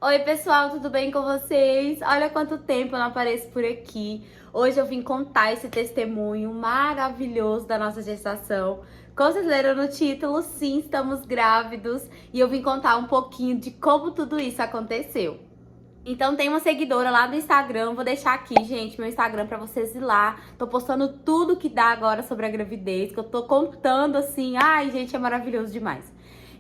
Oi pessoal, tudo bem com vocês? Olha quanto tempo eu não apareço por aqui. Hoje eu vim contar esse testemunho maravilhoso da nossa gestação. Como vocês leram no título, sim, estamos grávidos. E eu vim contar um pouquinho de como tudo isso aconteceu. Então tem uma seguidora lá no Instagram, vou deixar aqui, gente, meu Instagram pra vocês ir lá. Tô postando tudo que dá agora sobre a gravidez, que eu tô contando assim, ai gente, é maravilhoso demais.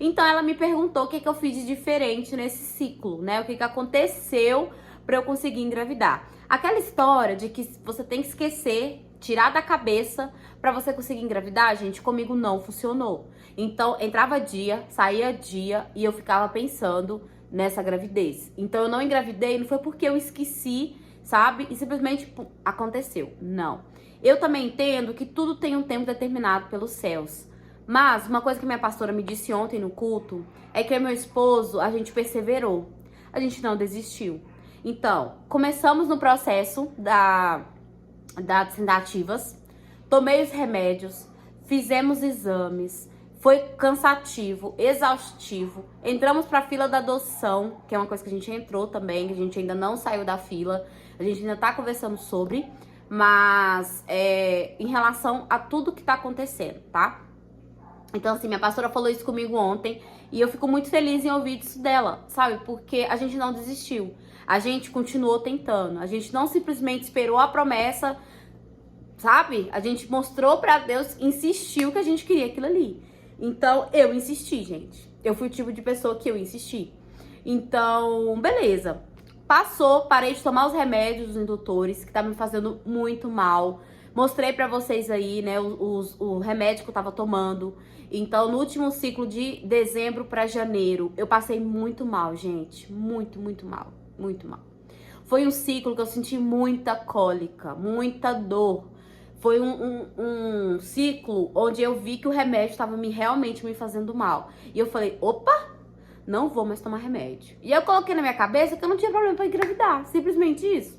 Então ela me perguntou o que eu fiz de diferente nesse ciclo, né? O que aconteceu pra eu conseguir engravidar. Aquela história de que você tem que esquecer, tirar da cabeça pra você conseguir engravidar, gente, comigo não funcionou. Então entrava dia, saía dia e eu ficava pensando nessa gravidez. Então eu não engravidei, não foi porque eu esqueci, sabe? E simplesmente pum, aconteceu. Não. Eu também entendo que tudo tem um tempo determinado pelos céus. Mas uma coisa que minha pastora me disse ontem no culto é que eu e meu esposo, a gente perseverou. A gente não desistiu. Então, começamos no processo das tentativas, tomei os remédios, fizemos exames, foi cansativo, exaustivo. Entramos para a fila da adoção, que é uma coisa que a gente entrou também, que a gente ainda não saiu da fila. A gente ainda tá conversando sobre, mas em relação a tudo que tá acontecendo, tá? Então, assim, minha pastora falou isso comigo ontem e eu fico muito feliz em ouvir isso dela, sabe? Porque a gente não desistiu. A gente continuou tentando. A gente não simplesmente esperou a promessa, sabe? A gente mostrou pra Deus, insistiu que a gente queria aquilo ali. Então, eu insisti, gente. Eu fui o tipo de pessoa que eu insisti. Então, beleza. Passou, parei de tomar os remédios, os indutores, que tá me fazendo muito mal. Mostrei pra vocês aí, né, o remédio que eu tava tomando. Então, no último ciclo de dezembro pra janeiro, eu passei muito mal, gente. Muito, muito mal. Muito mal. Foi um ciclo que eu senti muita cólica, muita dor. Foi um ciclo onde eu vi que o remédio estava realmente me fazendo mal. E eu falei, opa, não vou mais tomar remédio. E eu coloquei na minha cabeça que eu não tinha problema para engravidar, simplesmente isso.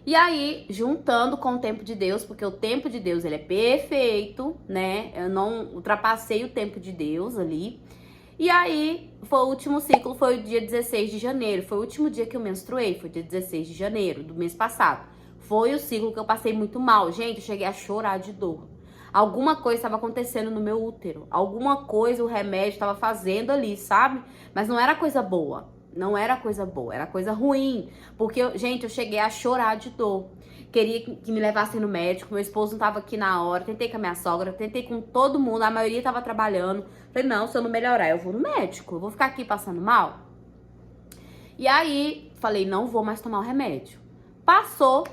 E aí, juntando com o tempo de Deus, porque o tempo de Deus, ele é perfeito, né? Eu não ultrapassei o tempo de Deus ali. E aí, foi o último ciclo, foi o dia 16 de janeiro. Foi o último dia que eu menstruei, foi dia 16 de janeiro do mês passado. Foi o ciclo que eu passei muito mal. Gente, eu cheguei a chorar de dor. Alguma coisa estava acontecendo no meu útero. Alguma coisa o remédio estava fazendo ali, sabe? Mas não era coisa boa. Não era coisa boa, era coisa ruim. Porque, gente, eu cheguei a chorar de dor. Queria que me levassem no médico. Meu esposo não tava aqui na hora. Tentei com a minha sogra, tentei com todo mundo. A maioria tava trabalhando. Falei, não, se eu não melhorar, eu vou no médico. Eu vou ficar aqui passando mal. E aí, falei, não vou mais tomar o remédio. Passou,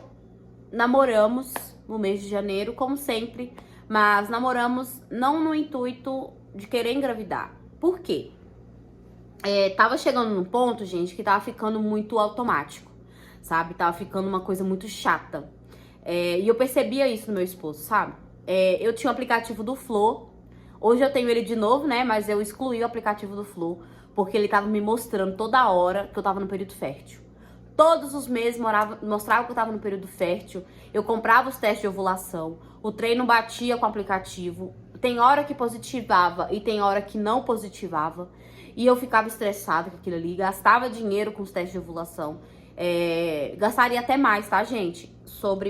namoramos no mês de janeiro, como sempre. Mas namoramos não no intuito de querer engravidar. Por quê? Tava chegando num ponto, gente, que tava ficando muito automático, sabe? Tava ficando uma coisa muito chata. E eu percebia isso no meu esposo, sabe? Eu tinha o aplicativo do Flow. Hoje eu tenho ele de novo, né? Mas eu excluí o aplicativo do Flow, porque ele tava me mostrando toda hora que eu tava no período fértil. Todos os meses mostrava que eu tava no período fértil. Eu comprava os testes de ovulação. O trem não batia com o aplicativo. Tem hora que positivava e tem hora que não positivava. E eu ficava estressada com aquilo ali. Gastava dinheiro com os testes de ovulação. Gastaria até mais, tá, gente?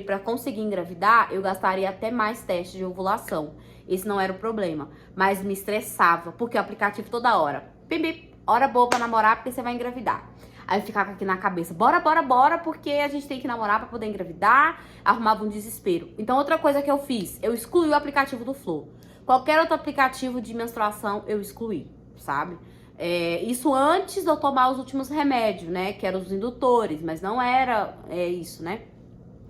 Pra conseguir engravidar, eu gastaria até mais testes de ovulação. Esse não era o problema. Mas me estressava, porque o aplicativo toda hora. Bim, bim, hora boa pra namorar, porque você vai engravidar. Aí eu ficava aqui na cabeça, bora, bora, bora, porque a gente tem que namorar pra poder engravidar. Arrumava um desespero. Então, outra coisa que eu fiz, eu excluí o aplicativo do Flow. Qualquer outro aplicativo de menstruação, eu excluí, sabe? Isso antes de eu tomar os últimos remédios, né? Que eram os indutores, mas não era isso, né?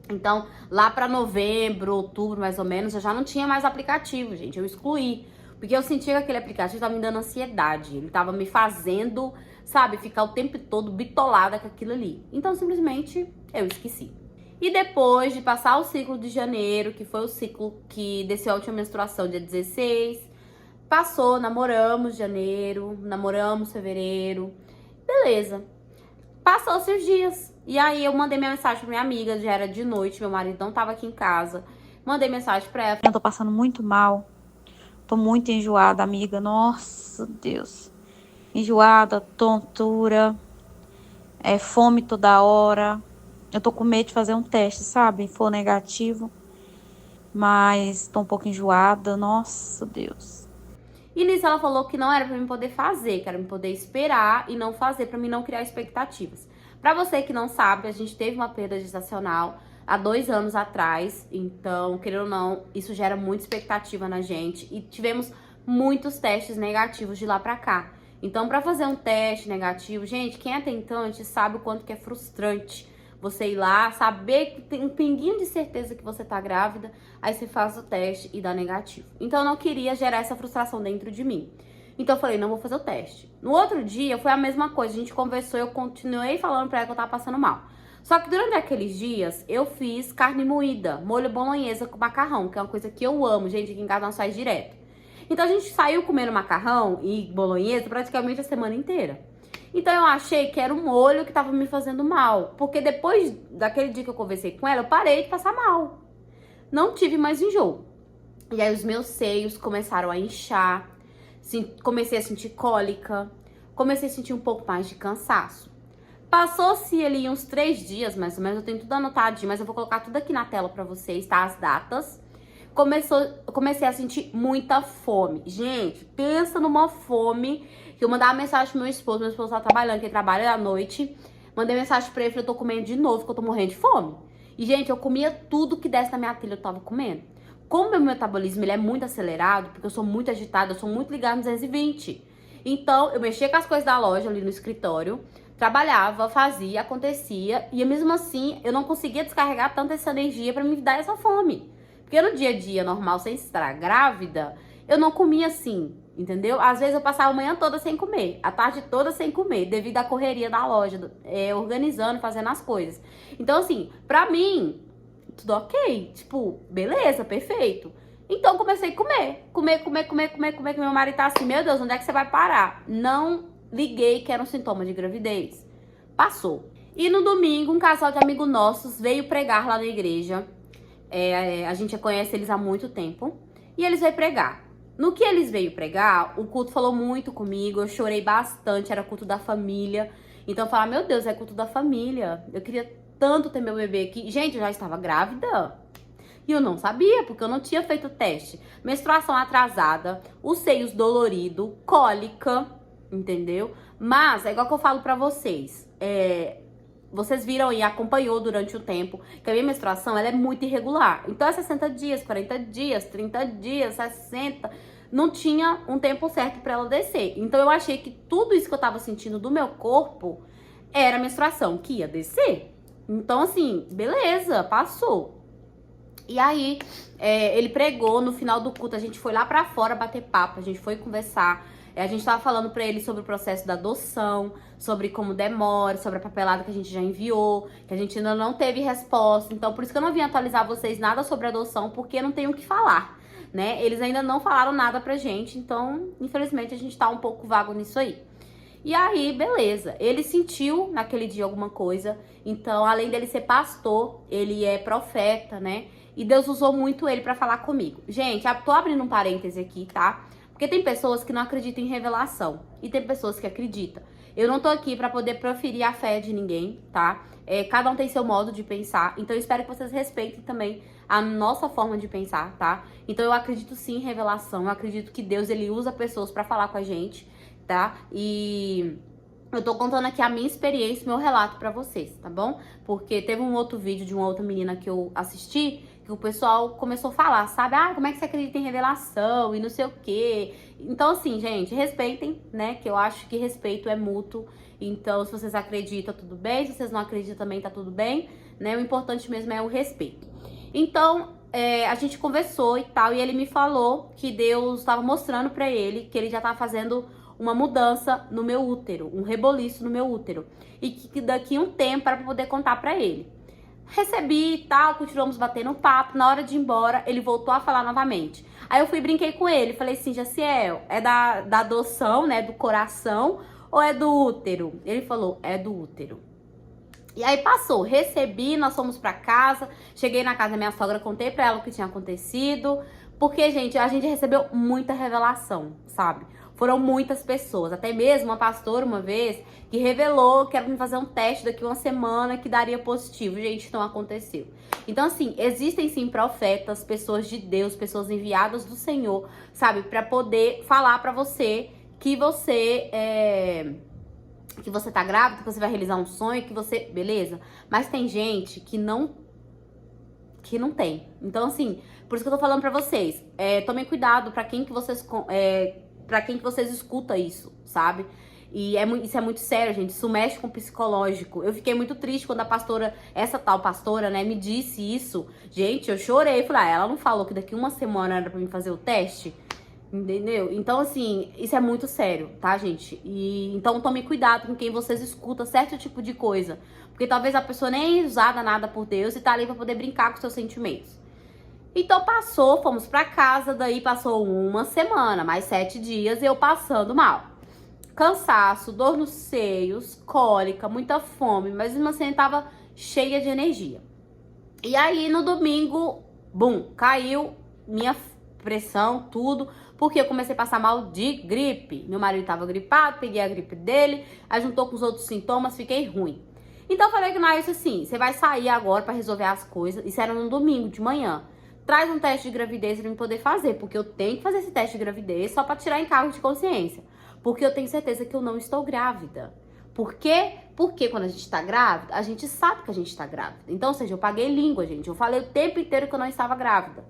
Então, lá pra novembro, outubro, mais ou menos, eu já não tinha mais aplicativo, gente. Eu excluí. Porque eu sentia que aquele aplicativo tava me dando ansiedade. Ele tava me fazendo, sabe, ficar o tempo todo bitolada com aquilo ali. Então, simplesmente, eu esqueci. E depois de passar o ciclo de janeiro, que foi o ciclo que desceu a última menstruação, dia 16, passou, namoramos janeiro, namoramos fevereiro, beleza. Passou-se os dias. E aí eu mandei minha mensagem pra minha amiga, já era de noite, meu marido não tava aqui em casa. Mandei mensagem pra ela. Eu tô passando muito mal. Tô muito enjoada, amiga. Nossa, Deus. Enjoada, tontura. fome toda hora. Eu tô com medo de fazer um teste, sabe? Se for negativo, mas tô um pouco enjoada. Nossa, Deus. E nisso ela falou que não era pra mim poder fazer, que era pra mim poder esperar e não fazer, pra mim não criar expectativas. Pra você que não sabe, a gente teve uma perda gestacional há 2 anos atrás, então, querendo ou não, isso gera muita expectativa na gente e tivemos muitos testes negativos de lá pra cá. Então, pra fazer um teste negativo, gente, quem é tentante sabe o quanto que é frustrante você ir lá, saber que tem um pinguinho de certeza que você tá grávida, aí você faz o teste e dá negativo. Então eu não queria gerar essa frustração dentro de mim. Então eu falei, não vou fazer o teste. No outro dia foi a mesma coisa, a gente conversou, eu continuei falando pra ela que eu tava passando mal. Só que durante aqueles dias eu fiz carne moída, molho bolonhesa com macarrão, que é uma coisa que eu amo, gente, aqui em casa nós faz direto. Então a gente saiu comendo macarrão e bolonhesa praticamente a semana inteira. Então eu achei que era um molho que tava me fazendo mal. Porque depois daquele dia que eu conversei com ela, eu parei de passar mal. Não tive mais enjoo. E aí os meus seios começaram a inchar. Comecei a sentir cólica. Comecei a sentir um pouco mais de cansaço. Passou-se ali uns 3 dias, mais ou menos. Eu tenho tudo anotadinho, mas eu vou colocar tudo aqui na tela pra vocês, tá? As datas. Comecei a sentir muita fome. Gente, pensa numa fome que eu mandava mensagem pro meu esposo tá trabalhando, que ele trabalha à noite. Mandei mensagem pra ele, falei, eu tô comendo de novo, que eu tô morrendo de fome. E, gente, eu comia tudo que desse na minha telha, eu tava comendo. Como meu metabolismo ele é muito acelerado, porque eu sou muito agitada, eu sou muito ligada no 220. Então, eu mexia com as coisas da loja ali no escritório, trabalhava, fazia, acontecia, e mesmo assim, eu não conseguia descarregar tanta essa energia pra me dar essa fome. Porque no dia a dia normal, sem estar grávida, eu não comia assim, entendeu? Às vezes eu passava a manhã toda sem comer, a tarde toda sem comer, devido à correria da loja, organizando, fazendo as coisas. Então, assim, pra mim, tudo ok. Tipo, beleza, perfeito. Então, comecei a comer. Meu marido tá assim, meu Deus, onde é que você vai parar? Não liguei que era um sintoma de gravidez. Passou. E no domingo, um casal de amigos nossos veio pregar lá na igreja. A gente já conhece eles há muito tempo. E eles veio pregar. No que eles veio pregar, o culto falou muito comigo. Eu chorei bastante, era culto da família. Então eu falava, meu Deus, é culto da família. Eu queria tanto ter meu bebê aqui. Gente, eu já estava grávida. E eu não sabia, porque eu não tinha feito o teste. Menstruação atrasada, os seios doloridos, cólica, entendeu? Mas, é igual que eu falo pra vocês. Vocês viram e acompanhou durante o tempo que a minha menstruação ela é muito irregular. Então é 60 dias, 40 dias, 30 dias, 60. Não tinha um tempo certo pra ela descer. Então eu achei que tudo isso que eu tava sentindo do meu corpo era a menstruação que ia descer. Então assim, beleza, passou. E aí, ele pregou, no final do culto, a gente foi lá pra fora bater papo, a gente foi conversar. A gente tava falando pra ele sobre o processo da adoção, sobre como demora, sobre a papelada que a gente já enviou, que a gente ainda não teve resposta. Então, por isso que eu não vim atualizar vocês nada sobre a adoção, porque não tenho o que falar, né? Eles ainda não falaram nada pra gente, então, infelizmente, a gente tá um pouco vago nisso aí. E aí, beleza. Ele sentiu naquele dia alguma coisa. Então, além dele ser pastor, ele é profeta, né? E Deus usou muito ele pra falar comigo. Gente, tô abrindo um parêntese aqui, tá? Porque tem pessoas que não acreditam em revelação. E tem pessoas que acreditam. Eu não tô aqui pra poder proferir a fé de ninguém, tá? Cada um tem seu modo de pensar. Então, eu espero que vocês respeitem também a nossa forma de pensar, tá? Então, eu acredito sim em revelação. Eu acredito que Deus, ele usa pessoas pra falar com a gente, tá? E eu tô contando aqui a minha experiência, meu relato pra vocês, tá bom? Porque teve um outro vídeo de uma outra menina que eu assisti, que o pessoal começou a falar, sabe? Ah, como é que você acredita em revelação e não sei o quê. Então, assim, gente, respeitem, né? Que eu acho que respeito é mútuo. Então, se vocês acreditam, tudo bem. Se vocês não acreditam, também tá tudo bem, né? O importante mesmo é o respeito. Então, a gente conversou e tal, e ele me falou que Deus estava mostrando pra ele que ele já tava fazendo uma mudança no meu útero, um reboliço no meu útero. E que daqui a um tempo era pra poder contar pra ele. Recebi e tal, continuamos batendo papo. Na hora de ir embora, ele voltou a falar novamente. Aí eu fui e brinquei com ele. Falei assim, Jaciel, é da adoção, né, do coração ou é do útero? Ele falou, é do útero. E aí passou, recebi, nós fomos pra casa. Cheguei na casa da minha sogra, contei pra ela o que tinha acontecido. Porque, gente, a gente recebeu muita revelação, sabe? Foram muitas pessoas, até mesmo uma pastora uma vez que revelou que era pra me fazer um teste daqui uma semana que daria positivo. Gente, não aconteceu. Então, assim, existem sim profetas, pessoas de Deus, pessoas enviadas do Senhor, sabe? Pra poder falar pra você que você tá grávida, que você vai realizar um sonho, que você... Beleza? Mas tem gente que não tem. Então, assim, por isso que eu tô falando pra vocês. Tomem cuidado pra quem que vocês... pra quem que vocês escutam isso, sabe? E isso é muito sério, gente. Isso mexe com o psicológico. Eu fiquei muito triste quando a pastora, essa tal pastora, né, me disse isso. Gente, eu chorei. Falei, ela não falou que daqui uma semana era pra mim fazer o teste? Entendeu? Então, assim, isso é muito sério, tá, gente? Então, tome cuidado com quem vocês escutam certo tipo de coisa. Porque talvez a pessoa nem é usada nada por Deus e tá ali pra poder brincar com seus sentimentos. Então, fomos pra casa, daí passou uma semana, mais 7 dias, eu passando mal. Cansaço, dor nos seios, cólica, muita fome, mas mesmo assim eu tava cheia de energia. E aí, no domingo, bum, caiu minha pressão, tudo, porque eu comecei a passar mal de gripe. Meu marido tava gripado, peguei a gripe dele, aí juntou com os outros sintomas, fiquei ruim. Então eu falei com o Nailson assim, você vai sair agora pra resolver as coisas, isso era no domingo de manhã. Traz um teste de gravidez pra eu poder fazer, porque eu tenho que fazer esse teste de gravidez só pra tirar encargo de consciência. Porque eu tenho certeza que eu não estou grávida. Por quê? Porque quando a gente tá grávida, a gente sabe que a gente tá grávida. Então, ou seja, eu paguei língua, gente. Eu falei o tempo inteiro que eu não estava grávida.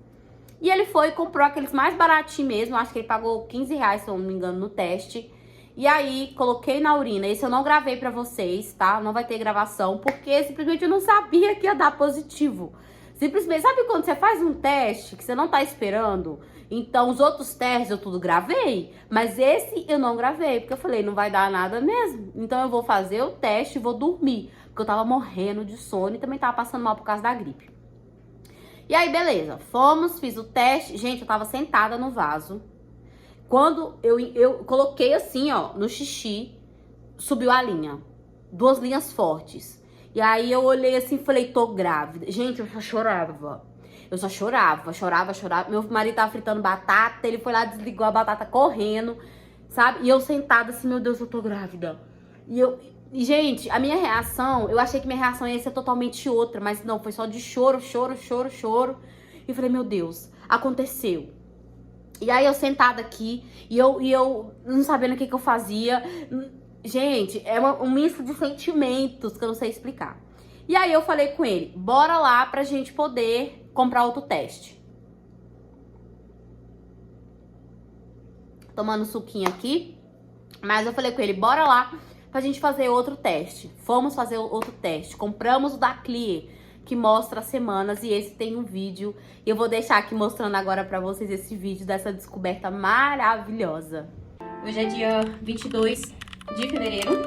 E ele foi e comprou aqueles mais baratinhos mesmo. Acho que ele pagou R$ 15, se eu não me engano, no teste. E aí, coloquei na urina. Esse eu não gravei pra vocês, tá? Não vai ter gravação, porque simplesmente eu não sabia que ia dar positivo. Simplesmente, sabe quando você faz um teste que você não tá esperando? Então, os outros testes eu tudo gravei, mas esse eu não gravei, porque eu falei, não vai dar nada mesmo. Então, eu vou fazer o teste e vou dormir, porque eu tava morrendo de sono e também tava passando mal por causa da gripe. E aí, beleza, fiz o teste. Gente, eu tava sentada no vaso. Quando eu coloquei assim, ó, no xixi, subiu a linha. 2 linhas fortes. E aí eu olhei assim e falei, tô grávida. Gente, eu só chorava. Eu só chorava. Meu marido tava fritando batata, ele foi lá, desligou a batata correndo, sabe? E eu sentada assim, meu Deus, eu tô grávida. E, gente, a minha reação, eu achei que minha reação ia ser totalmente outra, mas não, foi só de choro. E eu falei, meu Deus, aconteceu. E aí eu sentada aqui, e eu não sabendo o que eu fazia. Gente, é um misto de sentimentos que eu não sei explicar. E aí eu falei com ele, bora lá pra gente poder comprar outro teste. Tomando suquinho aqui. Mas eu falei com ele, bora lá pra gente fazer outro teste. Fomos fazer outro teste. Compramos o da Clear, que mostra as semanas, e esse tem um vídeo. E eu vou deixar aqui mostrando agora pra vocês esse vídeo dessa descoberta maravilhosa. Hoje é dia 22 de fevereiro.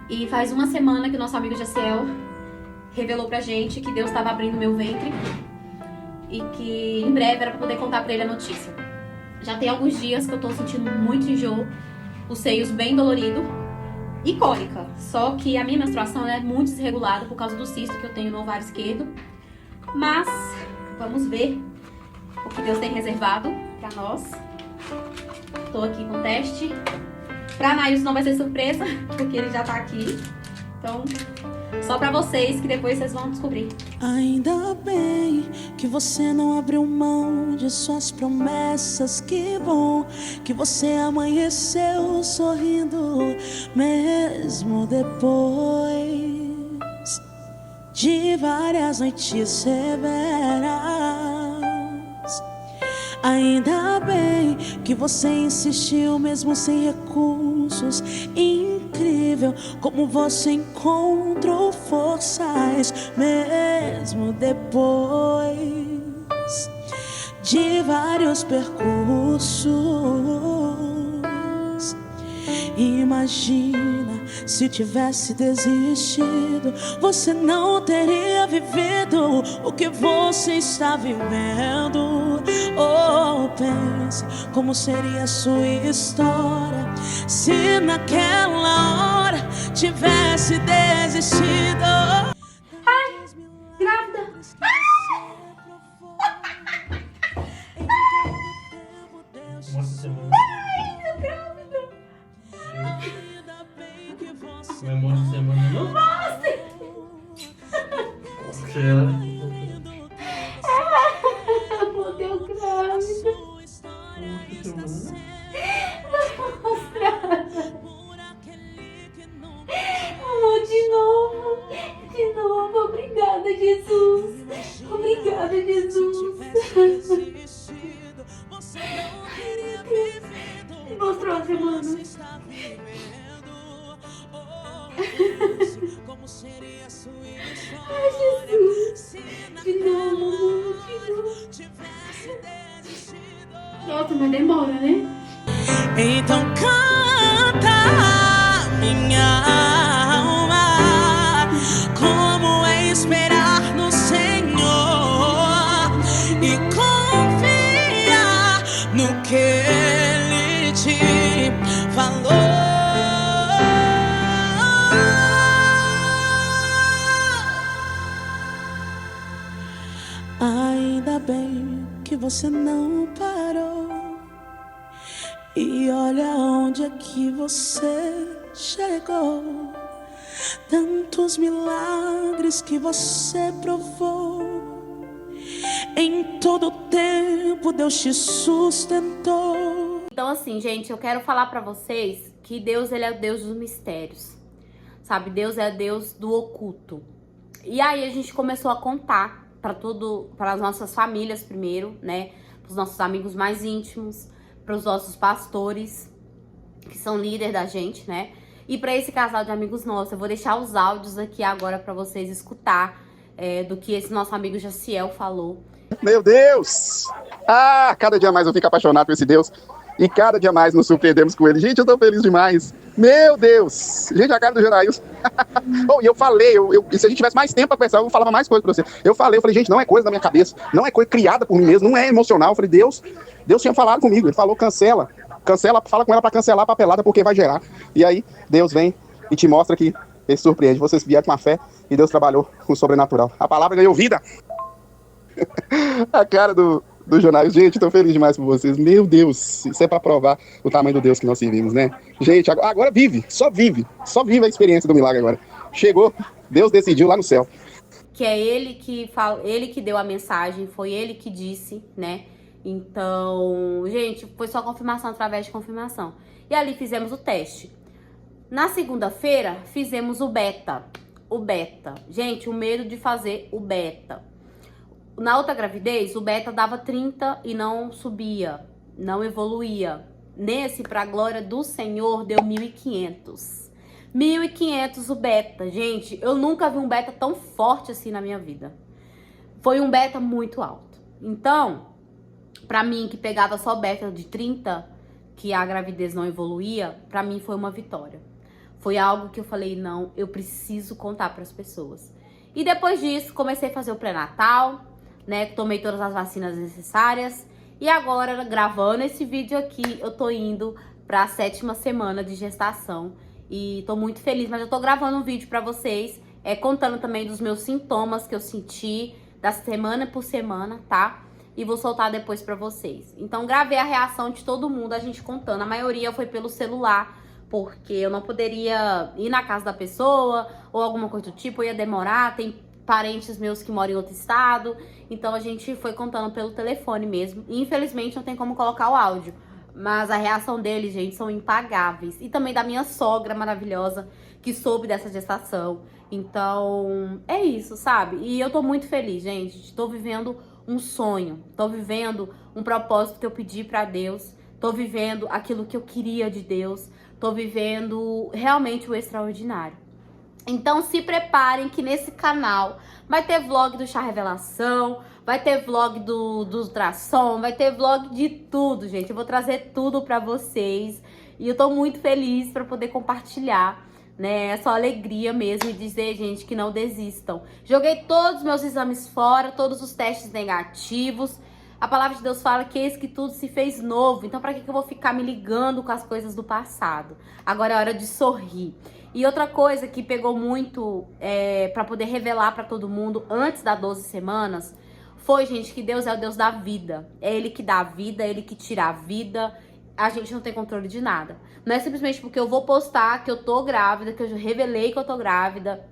E faz uma semana que o nosso amigo Jaciel revelou pra gente que Deus estava abrindo meu ventre. E que em breve era pra poder contar pra ele a notícia. Já tem alguns dias que eu tô sentindo muito enjoo, os seios bem dolorido e cólica. Só que a minha menstruação é muito desregulada por causa do cisto que eu tenho no ovário esquerdo. Mas vamos ver o que Deus tem reservado pra nós. Tô aqui com o teste. Pra Nailson não vai ser surpresa, porque ele já tá aqui. Então, só pra vocês, que depois vocês vão descobrir. Ainda bem que você não abriu mão de suas promessas. Que bom que você amanheceu sorrindo, mesmo depois de várias noites severas. Ainda bem que você insistiu mesmo sem recursos. Incrível como você encontrou forças mesmo depois de vários percursos. Imagina se tivesse desistido, você não teria vivido o que você está vivendo. Oh, pense como seria a sua história se naquela hora tivesse desistido. Ai, grávida. Uma semana. monte de semana, não? Cheira. Eu deu grávida. Amor, de novo. De novo. Obrigada, Jesus. Obrigada, Jesus. Mostrou a semana. Ai, Jesus. De novo. Nossa, mas demora, né? Então canta, minha alma, como é esperar no Senhor e confia no que Ele te falou. Ainda bem que você não parou. E olha onde é que você chegou. Tantos milagres que você provou. Em todo tempo Deus te sustentou. Então assim, gente, eu quero falar pra vocês que Deus, ele é o Deus dos mistérios. Sabe, Deus é o Deus do oculto. E aí a gente começou a contar para as nossas famílias primeiro, né? Para os nossos amigos mais íntimos, para os nossos pastores, que são líderes da gente, né? E para esse casal de amigos nossos. Eu vou deixar os áudios aqui agora para vocês escutar do que esse nosso amigo Jaciel falou. Meu Deus! Ah, cada dia mais eu fico apaixonado por esse Deus. E cada dia mais nos surpreendemos com ele. Gente, eu tô feliz demais. Meu Deus! Gente, a cara do Jonailson. Bom, e eu falei, se a gente tivesse mais tempo pra conversar, eu falava mais coisa pra você. Eu falei, gente, não é coisa da minha cabeça. Não é coisa criada por mim mesmo, não é emocional. Eu falei, Deus tinha falado comigo. Ele falou, cancela, fala com ela pra cancelar a papelada, porque vai gerar. E aí, Deus vem e te mostra que ele surpreende. Vocês vieram com a fé e Deus trabalhou com o sobrenatural. A palavra ganhou vida. A cara do Jonailson. Gente, tô feliz demais por vocês. Meu Deus, isso é pra provar o tamanho do Deus que nós servimos, né? Gente, agora só vive a experiência do milagre agora. Chegou, Deus decidiu lá no céu. Que é ele que fala, ele que deu a mensagem, foi ele que disse, né? Então, gente, foi só confirmação através de confirmação. E ali fizemos o teste. Na segunda-feira, fizemos o beta. Gente, o medo de fazer o beta. Na outra gravidez, o beta dava 30 e não subia, não evoluía. Nesse, pra glória do Senhor, deu 1.500. 1.500 o beta. Gente, eu nunca vi um beta tão forte assim na minha vida. Foi um beta muito alto. Então, pra mim, que pegava só beta de 30, que a gravidez não evoluía, pra mim foi uma vitória. Foi algo que eu falei, não, eu preciso contar pras pessoas. E depois disso, comecei a fazer o pré-natal, né, tomei todas as vacinas necessárias. E agora, gravando esse vídeo aqui, eu tô indo pra 7ª semana de gestação. E tô muito feliz, mas eu tô gravando um vídeo pra vocês, contando também dos meus sintomas que eu senti, da semana por semana, tá? E vou soltar depois pra vocês. Então, gravei a reação de todo mundo, a gente contando. A maioria foi pelo celular, porque eu não poderia ir na casa da pessoa, ou alguma coisa do tipo, eu ia demorar, tem parentes meus que moram em outro estado, então a gente foi contando pelo telefone mesmo. E infelizmente não tem como colocar o áudio, mas a reação deles, gente, são impagáveis. E também da minha sogra maravilhosa, que soube dessa gestação. Então, é isso, sabe? E eu tô muito feliz, gente. Tô vivendo um sonho, tô vivendo um propósito que eu pedi pra Deus, tô vivendo aquilo que eu queria de Deus, tô vivendo realmente o extraordinário. Então se preparem que nesse canal vai ter vlog do Chá Revelação, vai ter vlog do ultrassom, vai ter vlog de tudo, gente. Eu vou trazer tudo pra vocês e eu tô muito feliz pra poder compartilhar, né, essa alegria mesmo e dizer, gente, que não desistam. Joguei todos os meus exames fora, todos os testes negativos. A palavra de Deus fala que eis que tudo se fez novo. Então pra que eu vou ficar me ligando com as coisas do passado? Agora é hora de sorrir. E outra coisa que pegou muito pra poder revelar pra todo mundo antes das 12 semanas foi, gente, que Deus é o Deus da vida. É Ele que dá a vida, é Ele que tira a vida. a gente não tem controle de nada. Não é simplesmente porque eu vou postar que eu tô grávida, que eu já revelei que eu tô grávida,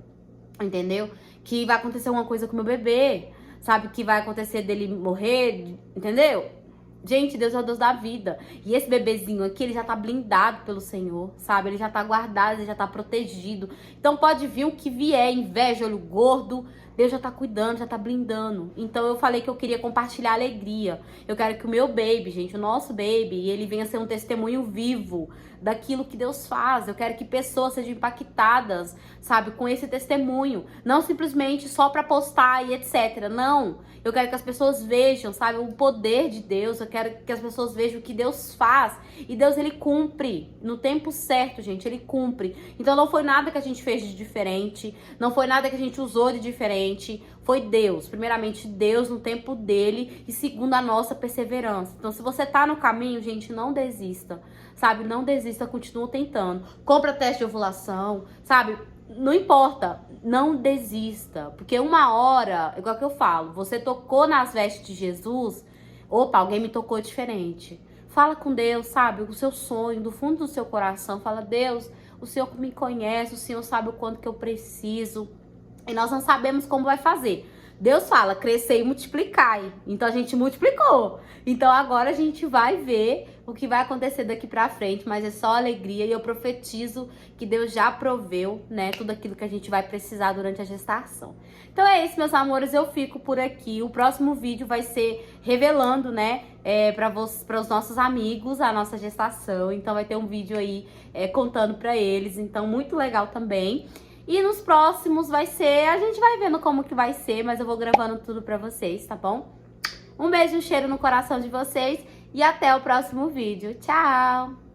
entendeu? Que vai acontecer uma coisa com meu bebê, sabe? Que vai acontecer dele morrer, entendeu? Gente, Deus é o Deus da vida. E esse bebezinho aqui, ele já tá blindado pelo Senhor, sabe? Ele já tá guardado, ele já tá protegido. Então pode vir o que vier, inveja, olho gordo, Deus já tá cuidando, já tá blindando. Então eu falei que eu queria compartilhar alegria. Eu quero que o meu baby, gente, o nosso baby, ele venha ser um testemunho vivo daquilo que Deus faz. Eu quero que pessoas sejam impactadas, sabe, com esse testemunho. Não simplesmente só pra postar e etc. Não. Eu quero que as pessoas vejam, sabe, o poder de Deus. Eu quero que as pessoas vejam o que Deus faz. E Deus, ele cumpre. No tempo certo, gente, ele cumpre. Então não foi nada que a gente fez de diferente. Não foi nada que a gente usou de diferente. Foi Deus. Primeiramente, Deus no tempo dele. E segundo, a nossa perseverança. Então, se você tá no caminho, gente, não desista. Sabe, não desista, continua tentando. Compra teste de ovulação, sabe? Não importa, não desista. Porque uma hora, igual que eu falo, você tocou nas vestes de Jesus, opa, alguém me tocou diferente. Fala com Deus, sabe? O seu sonho, do fundo do seu coração. Fala, Deus, o Senhor me conhece, o Senhor sabe o quanto que eu preciso. E nós não sabemos como vai fazer. Deus fala, crescer e multiplicai. Então a gente multiplicou. Então agora a gente vai ver o que vai acontecer daqui pra frente, mas é só alegria e eu profetizo que Deus já proveu, né, tudo aquilo que a gente vai precisar durante a gestação. Então é isso, meus amores, eu fico por aqui. O próximo vídeo vai ser revelando, né, para os nossos amigos a nossa gestação. Então vai ter um vídeo aí contando pra eles, então muito legal também. E nos próximos a gente vai vendo como que vai ser, mas eu vou gravando tudo pra vocês, tá bom? Um beijo, um cheiro no coração de vocês e até o próximo vídeo. Tchau!